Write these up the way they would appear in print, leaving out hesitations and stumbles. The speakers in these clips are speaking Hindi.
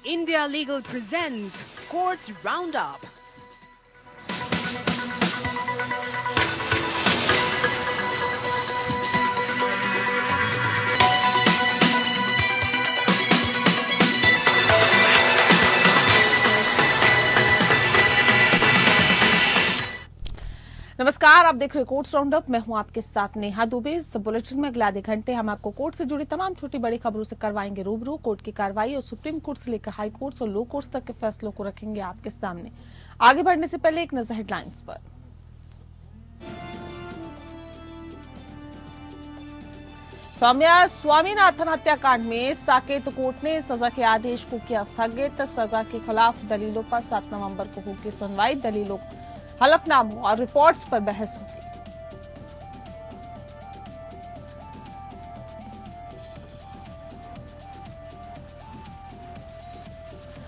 India Legal presents Courts Roundup. नमस्कार, आप देख रहे कोर्ट्स राउंडअप। मैं हूं आपके साथ नेहा दुबे। इस बुलेटिन में अगले आधे घंटे हम आपको कोर्ट से जुड़ी तमाम छोटी बड़ी खबरों से करवाएंगे रूबरू। कोर्ट की कार्रवाई और सुप्रीम कोर्ट से लेकर हाई कोर्ट्स और लो कोर्ट्स तक के फैसलों को रखेंगे आपके सामने। आगे बढ़ने से पहले एक नजर हेडलाइंस पर। सौम्या स्वामीनाथन हत्याकांड में साकेत कोर्ट ने सजा के आदेश को किया स्थगित। सजा के खिलाफ दलीलों पर 7 नवंबर को होगी सुनवाई। दलीलों, हलफनामों और रिपोर्ट्स पर बहस होगी।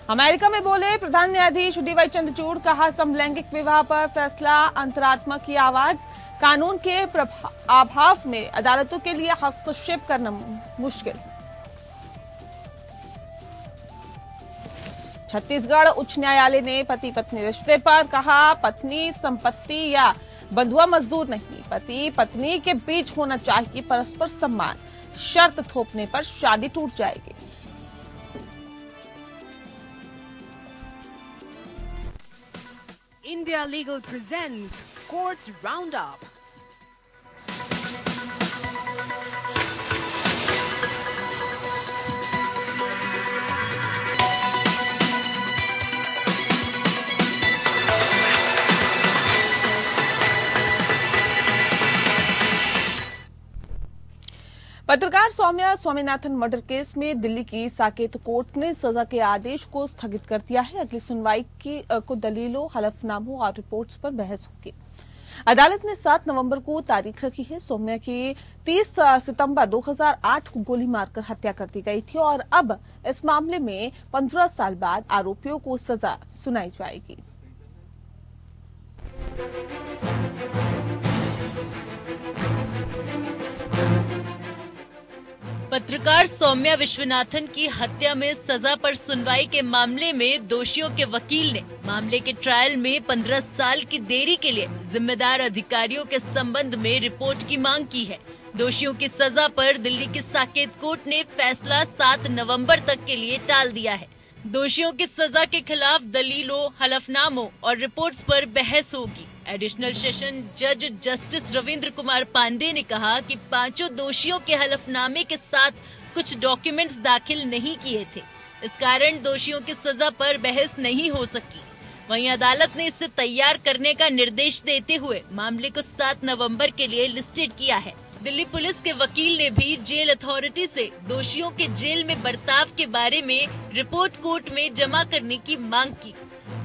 अमेरिका में बोले प्रधान न्यायाधीश डीवाई चंद्रचूड़, कहा समलैंगिक विवाह पर फैसला अंतरात्मा की आवाज। कानून के अभाव में अदालतों के लिए हस्तक्षेप करना मुश्किल। छत्तीसगढ़ उच्च न्यायालय ने पति पत्नी रिश्ते पर कहा पत्नी संपत्ति या बंधुआ मजदूर नहीं, पति पत्नी के बीच होना चाहिए परस्पर सम्मान। शर्त थोपने पर शादी टूट जाएगी। India Legal presents Courts Roundup. पत्रकार सौम्या स्वामीनाथन मर्डर केस में दिल्ली की साकेत कोर्ट ने सजा के आदेश को स्थगित कर दिया है। अगली सुनवाई को दलीलों, हलफनामों और रिपोर्ट्स पर बहस होगी। अदालत ने 7 नवंबर को तारीख रखी है। सौम्या की 30 सितंबर 2008 को गोली मारकर हत्या कर दी गई थी और अब इस मामले में 15 साल बाद आरोपियों को सजा सुनाई जाएगी। पत्रकार सौम्या विश्वनाथन की हत्या में सजा पर सुनवाई के मामले में दोषियों के वकील ने मामले के ट्रायल में 15 साल की देरी के लिए जिम्मेदार अधिकारियों के संबंध में रिपोर्ट की मांग की है। दोषियों की सजा पर दिल्ली की साकेत कोर्ट ने फैसला 7 नवंबर तक के लिए टाल दिया है। दोषियों की सजा के खिलाफ दलीलों, हलफनामों और रिपोर्ट्स पर बहस होगी। एडिशनल सेशन जज जस्टिस रविंद्र कुमार पांडे ने कहा कि 5 दोषियों के हलफनामे के साथ कुछ डॉक्यूमेंट्स दाखिल नहीं किए थे, इस कारण दोषियों की सजा पर बहस नहीं हो सकी। वहीं अदालत ने इसे तैयार करने का निर्देश देते हुए मामले को 7 नवंबर के लिए लिस्टेड किया है। दिल्ली पुलिस के वकील ने भी जेल अथॉरिटी से दोषियों के जेल में बर्ताव के बारे में रिपोर्ट कोर्ट में जमा करने की मांग की।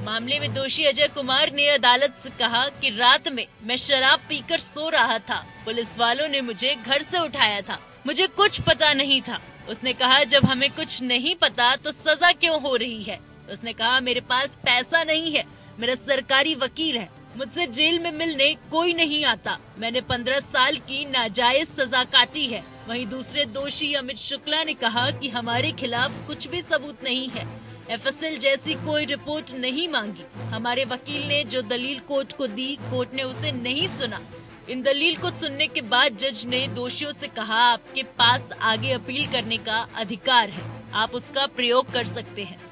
मामले में दोषी अजय कुमार ने अदालत से कहा कि रात में मैं शराब पीकर सो रहा था, पुलिस वालों ने मुझे घर से उठाया था, मुझे कुछ पता नहीं था। उसने कहा जब हमें कुछ नहीं पता तो सजा क्यों हो रही है। उसने कहा मेरे पास पैसा नहीं है, मेरा सरकारी वकील है, मुझसे जेल में मिलने कोई नहीं आता, मैंने 15 साल की नाजायज सजा काटी है। वहीं दूसरे दोषी अमित शुक्ला ने कहा कि हमारे खिलाफ कुछ भी सबूत नहीं है, एफएसएल जैसी कोई रिपोर्ट नहीं मांगी। हमारे वकील ने जो दलील कोर्ट को दी, कोर्ट ने उसे नहीं सुना। इन दलील को सुनने के बाद जज ने दोषियों से कहा आपके पास आगे अपील करने का अधिकार है, आप उसका प्रयोग कर सकते हैं।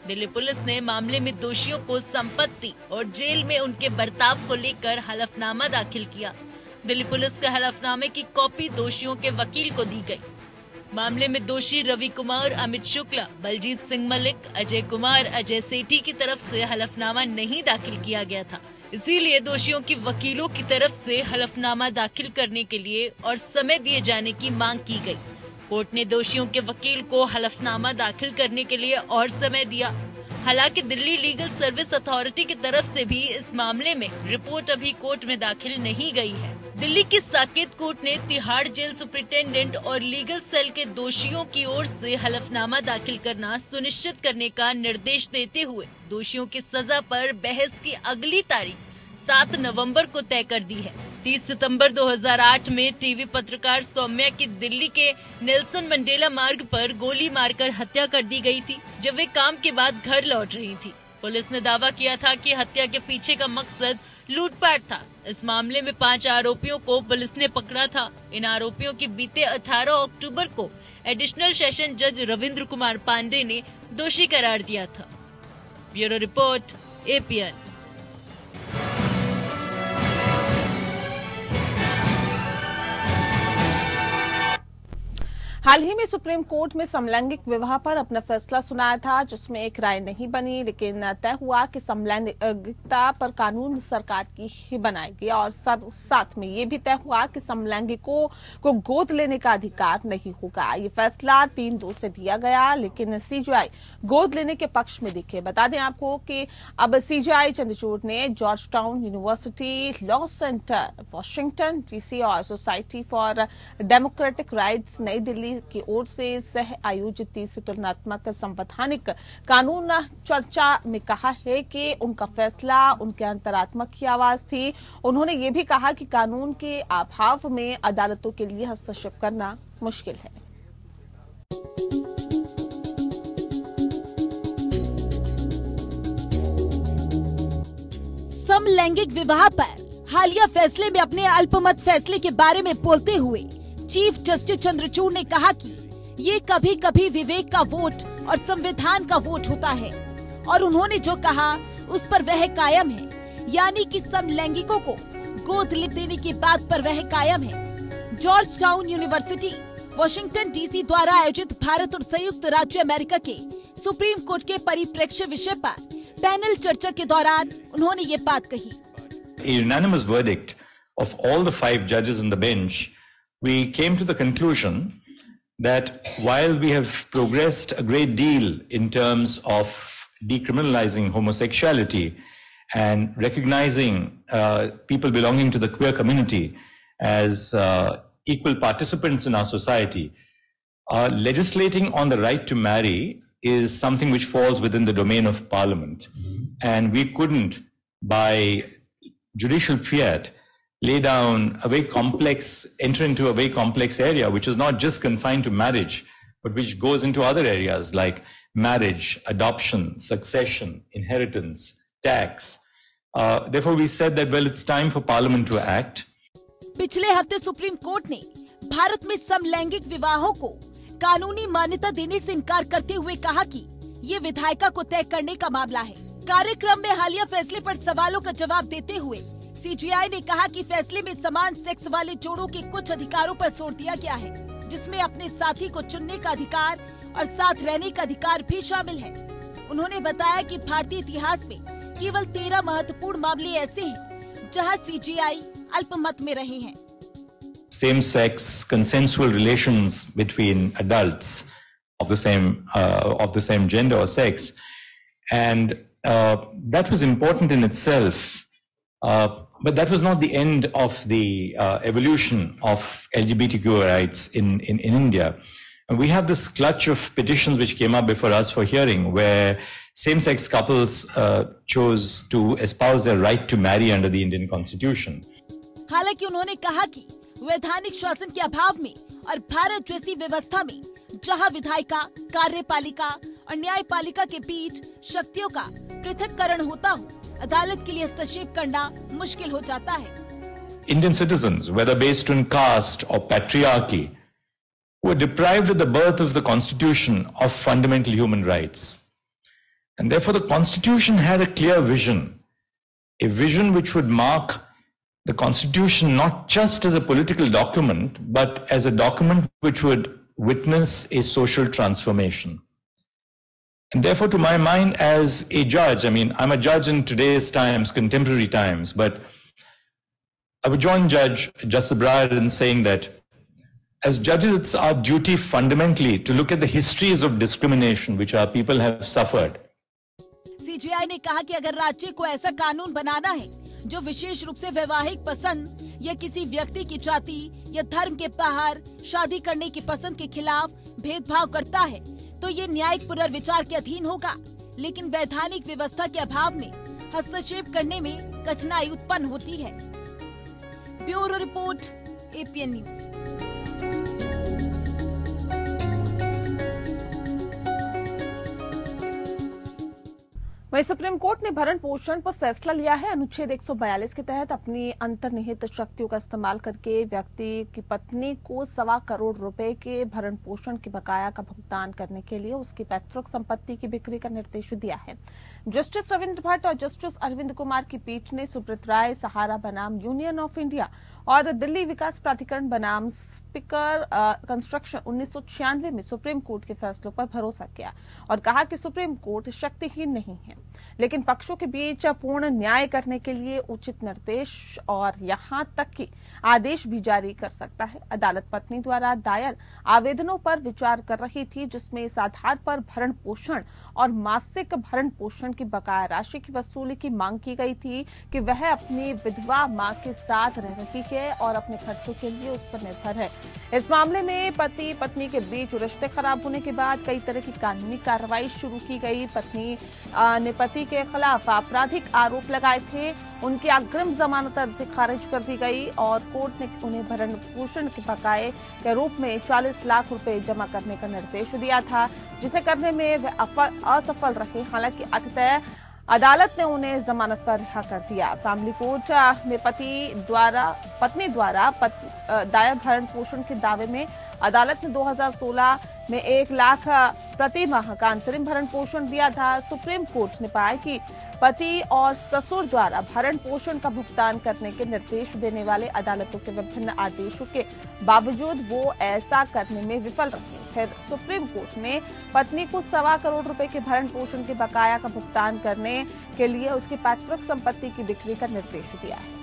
दिल्ली पुलिस ने मामले में दोषियों को संपत्ति और जेल में उनके बर्ताव को लेकर हलफनामा दाखिल किया। दिल्ली पुलिस के हलफनामे की कॉपी दोषियों के वकील को दी गई। मामले में दोषी रवि कुमार, अमित शुक्ला, बलजीत सिंह मलिक, अजय कुमार, अजय सेठी की तरफ से हलफनामा नहीं दाखिल किया गया था, इसीलिए दोषियों के वकीलों की तरफ से हलफनामा दाखिल करने के लिए और समय दिए जाने की मांग की गई। कोर्ट ने दोषियों के वकील को हलफनामा दाखिल करने के लिए और समय दिया। हालांकि दिल्ली लीगल सर्विस अथॉरिटी की तरफ से भी इस मामले में रिपोर्ट अभी कोर्ट में दाखिल नहीं गई है। दिल्ली की साकेत कोर्ट ने तिहाड़ जेल सुपरिटेंडेंट और लीगल सेल के दोषियों की ओर से हलफनामा दाखिल करना सुनिश्चित करने का निर्देश देते हुए दोषियों की सजा पर बहस की अगली तारीख 7 नवंबर को तय कर दी है। 30 सितंबर 2008 में टीवी पत्रकार सौम्या की दिल्ली के नेल्सन मंडेला मार्ग पर गोली मारकर हत्या कर दी गई थी, जब वे काम के बाद घर लौट रही थी। पुलिस ने दावा किया था कि हत्या के पीछे का मकसद लूटपाट था। इस मामले में 5 आरोपियों को पुलिस ने पकड़ा था। इन आरोपियों की बीते 18 अक्टूबर को एडिशनल सेशन जज रविंद्र कुमार पांडे ने दोषी करार दिया था। Bureau report, APN। हाल ही में सुप्रीम कोर्ट में समलैंगिक विवाह पर अपना फैसला सुनाया था, जिसमें एक राय नहीं बनी, लेकिन तय हुआ कि समलैंगिकता पर कानून सरकार की ही बनाएगी और साथ में ये भी तय हुआ कि समलैंगिकों को गोद लेने का अधिकार नहीं होगा। ये फैसला 3-2 से दिया गया, लेकिन CJI गोद लेने के पक्ष में दिखे। बता दें आपको कि अब CJI चंद्रचूड़ ने George town university, law centre Washington DC और सोसाइटी फॉर डेमोक्रेटिक राइट्स नई दिल्ली की ओर से सह आयोजित तीसरी तुलनात्मक संवैधानिक कानून चर्चा में कहा है कि उनका फैसला उनके अंतरात्मा की आवाज थी। उन्होंने ये भी कहा कि कानून के अभाव में अदालतों के लिए हस्तक्षेप करना मुश्किल है। समलैंगिक विवाह पर हालिया फैसले में अपने अल्पमत फैसले के बारे में बोलते हुए चीफ जस्टिस चंद्रचूड़ ने कहा कि ये कभी कभी विवेक का वोट और संविधान का वोट होता है और उन्होंने जो कहा उस पर वह कायम है, यानी कि समलैंगिकों को गोद देने की बात पर वह कायम है। George town university, Washington DC द्वारा आयोजित भारत और संयुक्त राज्य अमेरिका के सुप्रीम कोर्ट के परिप्रेक्ष्य विषय पर पैनल चर्चा के दौरान उन्होंने ये बात कही। A unanimous verdict of all the 5 judges in the bench, we came to the conclusion that while we have progressed a great deal in terms of decriminalizing homosexuality and recognizing people belonging to the queer community as equal participants in our society, legislating on the right to marry is something which falls within the domain of Parliament. And we couldn't, by judicial fiat, lay down a very complex, enter into a very complex area, which is not just confined to marriage, but which goes into other areas like marriage, adoption, succession, inheritance, tax. Therefore, we said that, well, it's time for Parliament to act. पिछले हफ्ते सुप्रीम कोर्ट ने भारत में समलैंगिक विवाहों को कानूनी मान्यता देने से इनकार करते हुए कहा कि ये विधायिका को तय करने का मामला है। कार्यक्रम में हालिया फैसले पर सवालों का जवाब देते हुए CJI ने कहा कि फैसले में समान सेक्स वाले जोड़ों के कुछ अधिकारों पर जोर दिया गया है, जिसमें अपने साथी को चुनने का अधिकार और साथ रहने का अधिकार भी शामिल है। उन्होंने बताया कि भारतीय इतिहास में केवल 13 महत्वपूर्ण मामले ऐसे हैं जहां CJI अल्पमत में रहे हैं। Same-sex consensual relations between adults of the same gender or sex, and that was important in itself. But that was not the end of the evolution of LGBTQ rights in India. And we have this clutch of petitions which came up before us for hearing, where same-sex couples chose to espouse their right to marry under the Indian Constitution. हालांकि उन्होंने कहा कि वैधानिक शासन के अभाव में और भारत जैसी व्यवस्था में जहां विधायिका, कार्यपालिका और न्यायपालिका के बीच शक्तियों का पृथक्करण होता हो, अदालत के लिए हस्तक्षेप करना मुश्किल हो जाता है। Indian citizens, whether based on caste or patriarchy, were deprived at the birth of the Constitution of fundamental human rights. And therefore the Constitution had a clear vision, a vision which would mark the Constitution not just as a political document, but as a document which would witness a social transformation. And therefore, to my mind, as a judge, I mean, I'm a judge in today's times, contemporary times, but I would join Justice Breyer in saying that as judges, it's our duty fundamentally to look at the histories of discrimination which our people have suffered. CJI ने कहा कि अगर राज्य को ऐसा कानून बनाना है जो विशेष रूप से वैवाहिक पसंद या किसी व्यक्ति की जाति या धर्म के बाहर शादी करने की पसंद के खिलाफ भेदभाव करता है, तो ये न्यायिक पुनर्विचार के अधीन होगा। लेकिन वैधानिक व्यवस्था के अभाव में हस्तक्षेप करने में कठिनाई उत्पन्न होती है। Bureau report, APN news. वहीं सुप्रीम कोर्ट ने भरण पोषण पर फैसला लिया है। अनुच्छेद 142 के तहत अपनी अंतर्निहित शक्तियों का इस्तेमाल करके व्यक्ति की पत्नी को 1.25 करोड़ रुपए के भरण पोषण के बकाया का भुगतान करने के लिए उसकी पैतृक संपत्ति की बिक्री का निर्देश दिया है। जस्टिस रविंद्र भट्ट और जस्टिस अरविंद कुमार की पीठ ने सुब्रत राय, सहारा बनाम यूनियन ऑफ इंडिया और दिल्ली विकास प्राधिकरण बनाम स्पीकर कंस्ट्रक्शन 1996 में सुप्रीम कोर्ट के फैसलों पर भरोसा किया और कहा कि सुप्रीम कोर्ट शक्तिहीन नहीं है, लेकिन पक्षों के बीच पूर्ण न्याय करने के लिए उचित निर्देश और यहां तक कि आदेश भी जारी कर सकता है। अदालत पत्नी द्वारा दायर आवेदनों पर विचार कर रही थी, जिसमें इस आधार पर भरण पोषण और मासिक भरण पोषण की बकाया राशि की वसूली की मांग की गई थी कि वह अपनी विधवा मां के साथ रह रही है और अपने खर्चों के लिए उस पर निर्भर है। इस मामले में पति पत्नी के बीच रिश्ते खराब होने के बाद कई तरह की कानूनी कार्रवाई शुरू की गई। पत्नी ने पति के खिलाफ आपराधिक आरोप लगाए थे, उनकी अग्रिम जमानत अर्जी खारिज कर दी गई और कोर्ट ने उन्हें भरण पोषण के बकाये के रूप में 40 लाख रुपए जमा करने का निर्देश दिया था, जिसे करने में वे असफल रहे। हालांकि अंततः अदालत ने उन्हें जमानत पर रिहा कर दिया। फैमिली कोर्ट में पत्नी द्वारा दायर भरण पोषण के दावे में अदालत ने 2016 में 1 लाख प्रति माह का अंतरिम भरण पोषण दिया था। सुप्रीम कोर्ट ने पाया कि पति और ससुर द्वारा भरण पोषण का भुगतान करने के निर्देश देने वाले अदालतों के विभिन्न आदेशों के बावजूद वो ऐसा करने में विफल रहे। फिर सुप्रीम कोर्ट ने पत्नी को 1.25 करोड़ रुपए के भरण पोषण के बकाया का भुगतान करने के लिए उसकी पैतृक संपत्ति की बिक्री का निर्देश दिया है।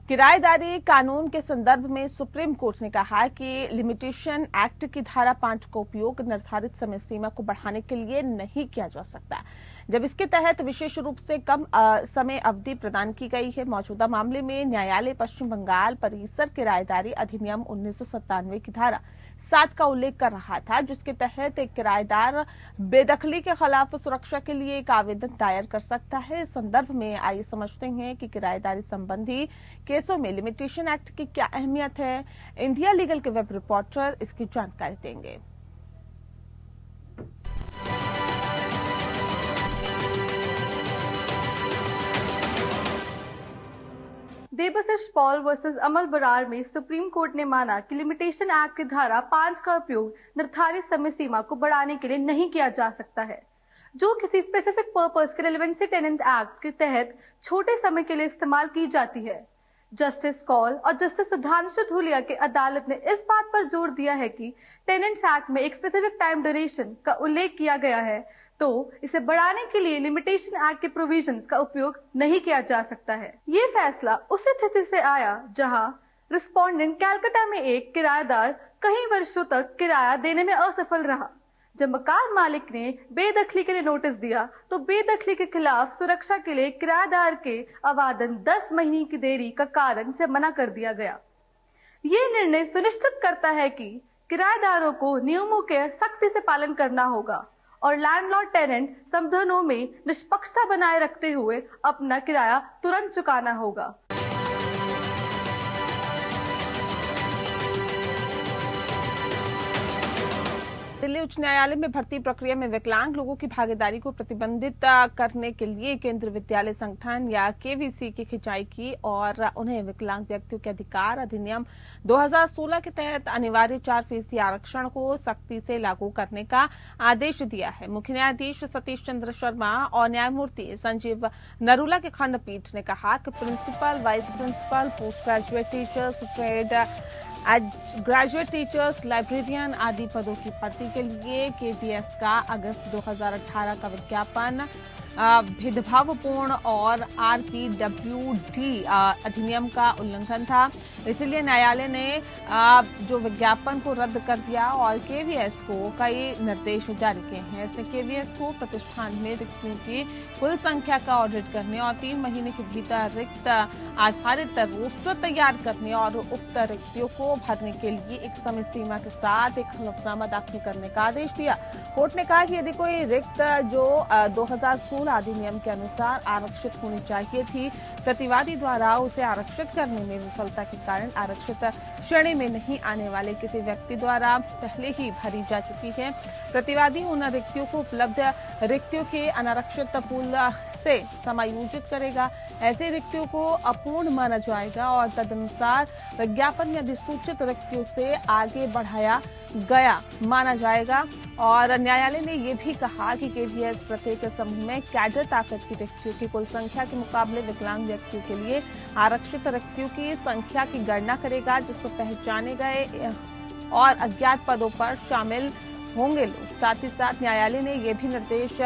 किराएदारी कानून के संदर्भ में सुप्रीम कोर्ट ने कहा कि लिमिटेशन एक्ट की धारा 5 का उपयोग निर्धारित समय सीमा को बढ़ाने के लिए नहीं किया जा सकता, जब इसके तहत विशेष रूप से कम समय अवधि प्रदान की गई है। मौजूदा मामले में न्यायालय पश्चिम बंगाल परिसर किराएदारी अधिनियम 1997 की धारा 7 का उल्लेख कर रहा था, जिसके तहत एक किराएदार बेदखली के खिलाफ सुरक्षा के लिए एक आवेदन दायर कर सकता है। इस संदर्भ में आइए समझते हैं कि किराएदारी संबंधी केसों में लिमिटेशन एक्ट की क्या अहमियत है। इंडिया लीगल के वेब रिपोर्टर इसकी जानकारी देंगे। देबाशिष पॉल वर्सेस अमल बरार में सुप्रीम कोर्ट ने माना कि लिमिटेशन एक्ट की धारा 5 का उपयोग निर्धारित समय सीमा को बढ़ाने के लिए नहीं किया जा सकता है, जो किसी स्पेसिफिक पर्पस के रेलेवेंसी टेनेंट एक्ट के तहत छोटे समय के लिए इस्तेमाल की जाती है। जस्टिस कौल और जस्टिस सुधांशु धूलिया के अदालत ने इस बात पर जोर दिया है कि टेनेंट्स एक्ट में एक स्पेसिफिक टाइम ड्यूरेशन का उल्लेख किया गया है, तो इसे बढ़ाने के लिए लिमिटेशन एक्ट के प्रोविजंस का उपयोग नहीं किया जा सकता है। ये फैसला उस स्थिति से आया जहां रिस्पोंडेंट कैलकाटा में एक किराएदार कई वर्षों तक किराया देने में असफल रहा। जब मकान मालिक ने बेदखली के लिए नोटिस दिया तो बेदखली के खिलाफ सुरक्षा के लिए किराएदार के आवेदन 10 महीने की देरी का कारण से मना कर दिया गया। ये निर्णय सुनिश्चित करता है कि किराएदारों को नियमों के सख्ती से पालन करना होगा और लैंडलॉर्ड टेनेंट संबंधों में निष्पक्षता बनाए रखते हुए अपना किराया तुरंत चुकाना होगा। दिल्ली उच्च न्यायालय में भर्ती प्रक्रिया में विकलांग लोगों की भागीदारी को प्रतिबंधित करने के लिए केंद्रीय विद्यालय संगठन या केवीसी की खिंचाई की और उन्हें विकलांग व्यक्तियों के अधिकार अधिनियम 2016 के तहत अनिवार्य 4% आरक्षण को सख्ती से लागू करने का आदेश दिया है। मुख्य न्यायाधीश सतीश चंद्र शर्मा और न्यायमूर्ति संजीव नरूला की खंडपीठ ने कहा कि principal, vice principal, post graduate teachers, trade graduate teachers, librarian आदि पदों की भर्ती के लिए केवीएस का अगस्त 2018 का विज्ञापन भेदभावपूर्ण और RPWD अधिनियम का उल्लंघन था। इसलिए न्यायालय ने जो विज्ञापन को रद्द कर दिया और KVS को कई निर्देश जारी किए हैं। इसने KVS को प्रतिष्ठान में रिक्तियों की कुल संख्या का ऑडिट करने और 3 महीने के भीतर रिक्त आधारित रोस्टर तैयार करने और उक्त रिक्तियों को भरने के लिए एक समय सीमा के साथ एक हलफनामा दाखिल करने का आदेश दिया। कोर्ट ने कहा कि यदि कोई रिक्त जो 2016 अधिनियम के अनुसार आरक्षित होनी चाहिए थी, प्रतिवादी द्वारा उसे आरक्षित करने में विफलता के कारण आरक्षित श्रेणी में नहीं आने वाले किसी व्यक्ति द्वारा पहले ही भरी जा चुकी है, प्रतिवादी उन रिक्तियों को उपलब्ध रिक्तियों के अनारक्षित पूल से समायोजित करेगा। ऐसे रिक्तियों को अपूर्ण माना जाएगा और तदनुसार विज्ञापन में अधिसूचित रिक्तियों से आगे बढ़ाया गया माना जाएगा। और न्यायालय ने यह भी कहा कि KVS प्रत्येक समूह में कैडर ताकत की रिक्तियों की कुल संख्या के मुकाबले विकलांग व्यक्तियों के लिए आरक्षित रिक्तियों की संख्या की गणना करेगा, जिसको पहचाने गए और अज्ञात पदों पर शामिल होंगे लोग। साथ ही साथ न्यायालय ने यह भी निर्देश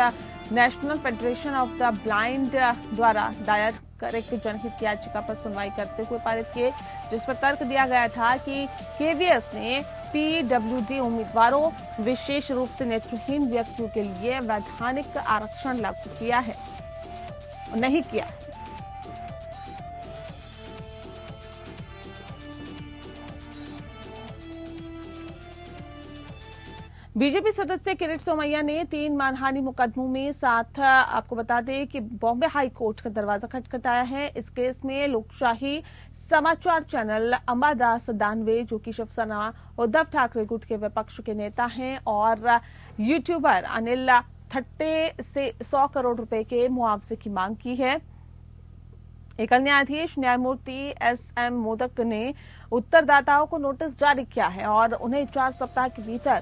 national federation of the blind द्वारा दायर कर एक जनहित याचिका पर सुनवाई करते हुए पारित किए, जिस पर तर्क दिया गया था कि KVS ने PWD उम्मीदवारों, विशेष रूप से नेत्रहीन व्यक्तियों के लिए वैधानिक आरक्षण लागू किया है, नहीं किया है। बीजेपी सदस्य किरीट सोमैया ने 3 मानहानि मुकदमों में साथ आपको बता दें कि बॉम्बे हाई कोर्ट का दरवाजा खटखटाया है। इस केस में लोकशाही समाचार चैनल अंबादास दानवे, जो कि शिवसेना उद्धव ठाकरे गुट के विपक्ष के नेता हैं, और यूट्यूबर अनिल थट्टे से 100 करोड़ रुपए के मुआवजे की मांग की है। एकल न्यायाधीश न्यायमूर्ति SM मोदक ने उत्तरदाताओं को नोटिस जारी किया है और उन्हें 4 सप्ताह के भीतर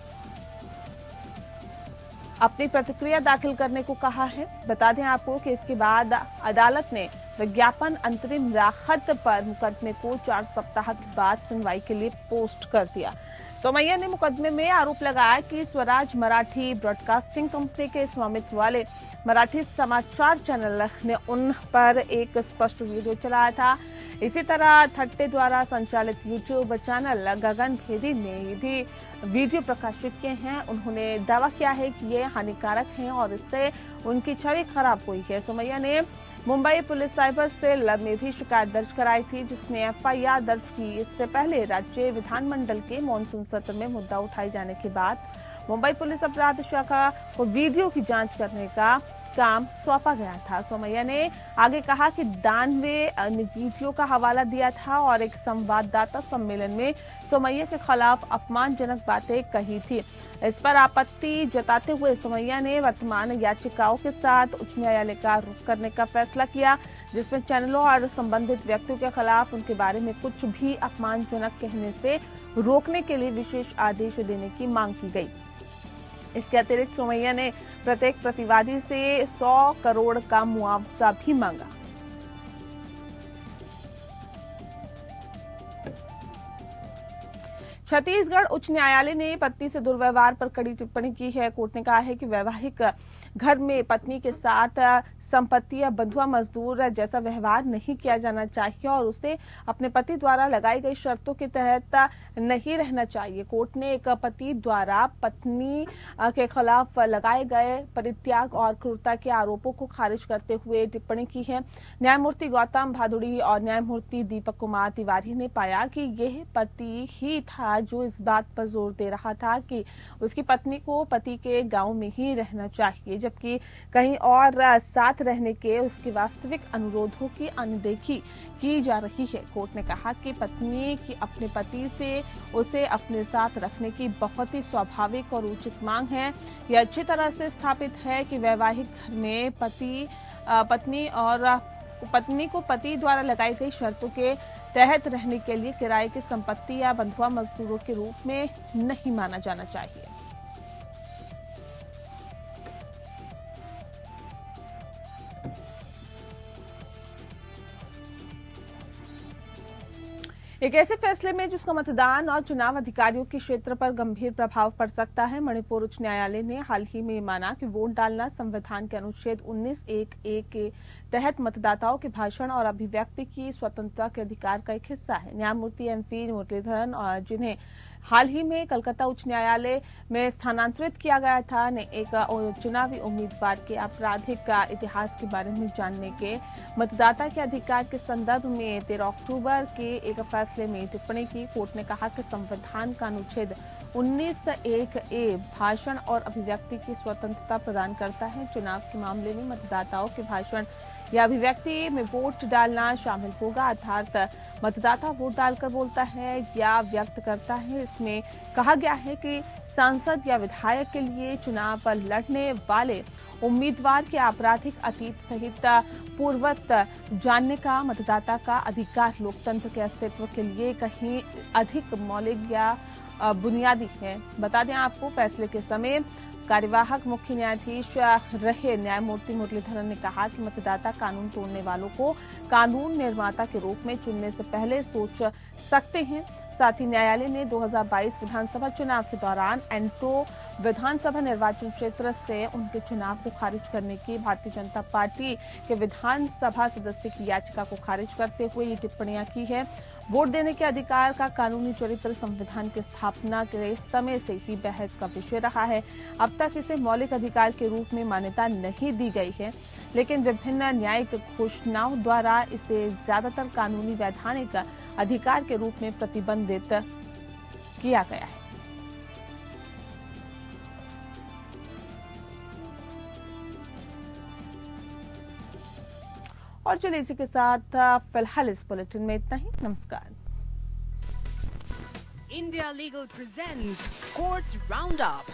अपनी प्रतिक्रिया दाखिल करने को कहा है। बता दें आपको कि इसके बाद अदालत ने विज्ञापन अंतरिम राहत पर मुकदमे को 4 सप्ताह के बाद सुनवाई के लिए पोस्ट कर दिया। सोमैया ने मुकदमे में आरोप लगाया कि स्वराज मराठी ब्रॉडकास्टिंग कंपनी के स्वामित्व वाले मराठी समाचार चैनल ने उन पर एक स्पष्ट वीडियो चलाया था। इसी तरह थट्टे द्वारा संचालित यूट्यूब चैनल गगन भेदी ने भी वीडियो प्रकाशित किए हैं। उन्होंने दावा किया है कि ये हानिकारक हैं और इससे उनकी छवि खराब हुई है। सोमैया ने मुंबई पुलिस साइबर सेल में भी शिकायत दर्ज कराई थी, जिसने FIR दर्ज की। इससे पहले राज्य विधानमंडल के मॉनसून सत्र में मुद्दा उठाए जाने के बाद मुंबई पुलिस अपराध शाखा को वीडियो की जांच करने का काम सौंपा गया था। सोमैया ने आगे कहा कि दानवे ने वीडियो का हवाला दिया था और एक संवाददाता सम्मेलन में सोमैया के खिलाफ अपमानजनक बातें कही थी। इस पर आपत्ति जताते हुए सोमैया ने वर्तमान याचिकाओं के साथ उच्च न्यायालय का रुख करने का फैसला किया, जिसमें चैनलों और संबंधित व्यक्तियों के खिलाफ उनके बारे में कुछ भी अपमानजनक कहने से रोकने के लिए विशेष आदेश देने की मांग की गई। इसके अतिरिक्त सोमैया ने प्रत्येक प्रतिवादी से 100 करोड़ का मुआवजा भी मांगा। छत्तीसगढ़ उच्च न्यायालय ने पत्नी से दुर्व्यवहार पर कड़ी टिप्पणी की है। कोर्ट ने कहा है कि वैवाहिक घर में पत्नी के साथ संपत्ति या बंधुआ मजदूर जैसा व्यवहार नहीं किया जाना चाहिए और उसे अपने पति द्वारा लगाई गई शर्तों के तहत नहीं रहना चाहिए। कोर्ट ने एक पति द्वारा पत्नी के खिलाफ लगाए गए परित्याग और क्रूरता के आरोपों को खारिज करते हुए टिप्पणी की है। न्यायमूर्ति गौतम भादुड़ी और न्यायमूर्ति दीपक कुमार तिवारी ने पाया कि यह पति ही था जो इस बात पर जोर दे रहा था कि उसकी पत्नी को पति के गांव में ही रहना चाहिए, जबकि कहीं और साथ रहने के उसके वास्तविक अनुरोधों की अनदेखी की जा रही है। कोर्ट ने कहा कि पत्नी की अपने पति से उसे अपने साथ रखने की बहुत ही स्वाभाविक और उचित मांग है। यह अच्छी तरह से स्थापित है कि वैवाहिक घर में पत्नी को पति द्वारा लगाई गई शर्तों के तहत रहने के लिए किराए की संपत्ति या बंधुआ मजदूरों के रूप में नहीं माना जाना चाहिए। एक ऐसे फैसले में जिसका मतदान और चुनाव अधिकारियों के क्षेत्र पर गंभीर प्रभाव पड़ सकता है। मणिपुर उच्च न्यायालय ने हाल ही में माना कि वोट डालना संविधान के अनुच्छेद 19(1)(a) के तहत मतदाताओं के भाषण और अभिव्यक्ति की स्वतंत्रता के अधिकार का एक हिस्सा है। न्यायमूर्ति MP मुरलीधरन और जिन्हें हाल ही में कलकत्ता उच्च न्यायालय में स्थानांतरित किया गया था, ने एक चुनावी उम्मीदवार के आपराधिक इतिहास के बारे में जानने के मतदाता के अधिकार के संदर्भ में 13 अक्टूबर के एक फैसले में टिप्पणी की। कोर्ट ने कहा कि संविधान का अनुच्छेद 19(1)(a) भाषण और अभिव्यक्ति की स्वतंत्रता प्रदान करता है। चुनाव के मामले में मतदाताओं के भाषण या अभिव्यक्ति में वोट डालना शामिल होगा, अर्थात मतदाता वोट डालकर बोलता है या व्यक्त करता है। इसमें कहा गया है कि सांसद या विधायक के लिए चुनाव लड़ने वाले उम्मीदवार के आपराधिक अतीत सहित पूर्वत जानने का मतदाता का अधिकार लोकतंत्र के अस्तित्व के लिए कहीं अधिक मौलिक या बुनियादी है। बता दें आपको, फैसले के समय कार्यवाहक मुख्य न्यायाधीश रहे न्यायमूर्ति मुरलीधरन ने कहा कि मतदाता कानून तोड़ने वालों को कानून निर्माता के रूप में चुनने से पहले सोच सकते हैं। साथ ही न्यायालय ने 2022 विधानसभा चुनाव के दौरान एंटो विधानसभा निर्वाचन क्षेत्र से उनके चुनाव को खारिज करने की भारतीय जनता पार्टी के विधानसभा सदस्य की याचिका को खारिज करते हुए ये टिप्पणियां की है। वोट देने के अधिकार का कानूनी चरित्र संविधान की स्थापना के समय से ही बहस का विषय रहा है। अब तक इसे मौलिक अधिकार के रूप में मान्यता नहीं दी गई है, लेकिन विभिन्न न्यायिक घोषणाओं द्वारा इसे ज्यादातर कानूनी वैधानिक अधिकार के रूप में प्रतिबंधित किया गया है। और चलिए इसी के साथ फिलहाल इस बुलेटिन में इतना ही। नमस्कार। India Legal presents Courts Roundup.